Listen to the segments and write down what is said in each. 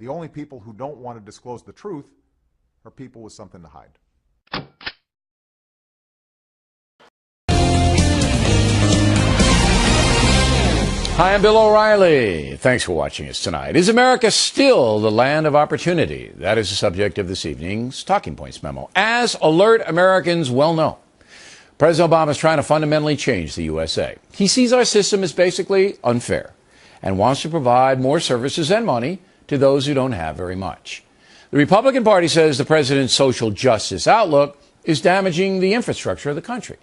The only people who don't want to disclose the truth are people with something to hide. Hi, I'm Bill O'Reilly. Thanks for watching us tonight. Is America still the land of opportunity? That is the subject of this evening's Talking Points memo. As alert Americans well know, President Obama is trying to fundamentally change the USA. He sees our system as basically unfair and wants to provide more services and money to those who don't have very much. The Republican Party says the president's social justice outlook is damaging the infrastructure of the country.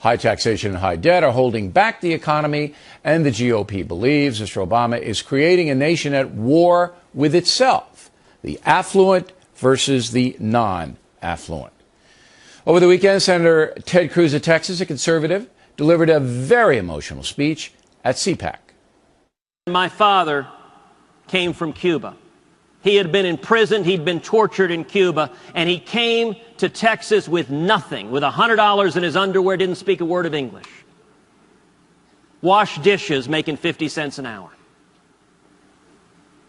High taxation and high debt are holding back the economy, and the GOP believes Mr. Obama is creating a nation at war with itself, the affluent versus the non-affluent. Over the weekend, Senator Ted Cruz of Texas, a conservative, delivered a very emotional speech at CPAC. My father came from Cuba. He had been imprisoned, he'd been tortured in Cuba, and he came to Texas with nothing, with $100 in his underwear, didn't speak a word of English. Washed dishes, making 50 cents an hour.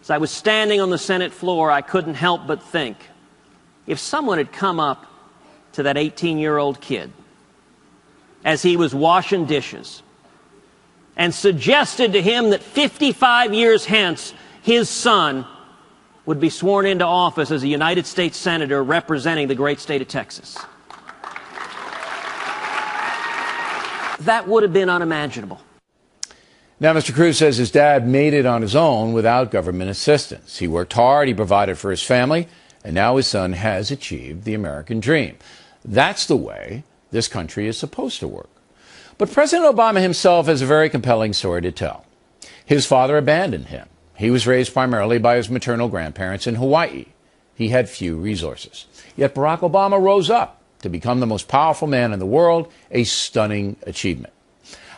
As I was standing on the Senate floor, I couldn't help but think, if someone had come up to that 18-year-old kid as he was washing dishes and suggested to him that 55 years hence, his son would be sworn into office as a United States Senator representing the great state of Texas. That would have been unimaginable. Now, Mr. Cruz says his dad made it on his own without government assistance. He worked hard, he provided for his family, and now his son has achieved the American dream. That's the way this country is supposed to work. But President Obama himself has a very compelling story to tell. His father abandoned him. He was raised primarily by his maternal grandparents in Hawaii. He had few resources. Yet Barack Obama rose up to become the most powerful man in the world, a stunning achievement.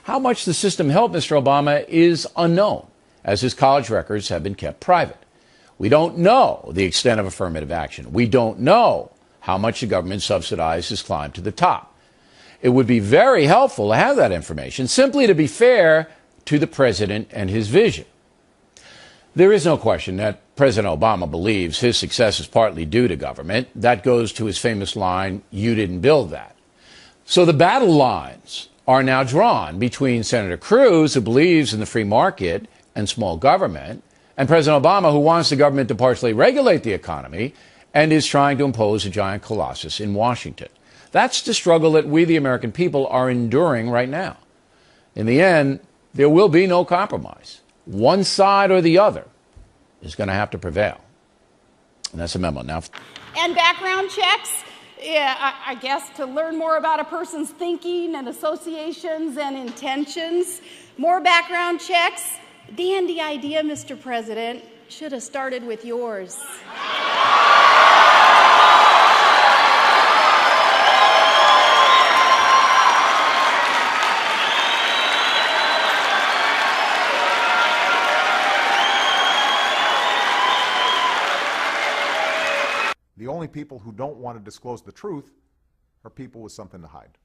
How much the system helped Mr. Obama is unknown, as his college records have been kept private. We don't know the extent of affirmative action. We don't know how much the government subsidized his climb to the top. It would be very helpful to have that information, simply to be fair to the president and his vision. There is no question that President Obama believes his success is partly due to government. That goes to his famous line, "You didn't build that." So the battle lines are now drawn between Senator Cruz, who believes in the free market and small government, and President Obama, who wants the government to partially regulate the economy and is trying to impose a giant colossus in Washington. That's the struggle that we, the American people, are enduring right now. In the end, there will be no compromise. One side or the other is going to have to prevail. And that's a memo now. And background checks, I guess, to learn more about a person's thinking and associations and intentions. More background checks. Dandy idea, Mr. President. Should have started with yours. The only people who don't want to disclose the truth are people with something to hide.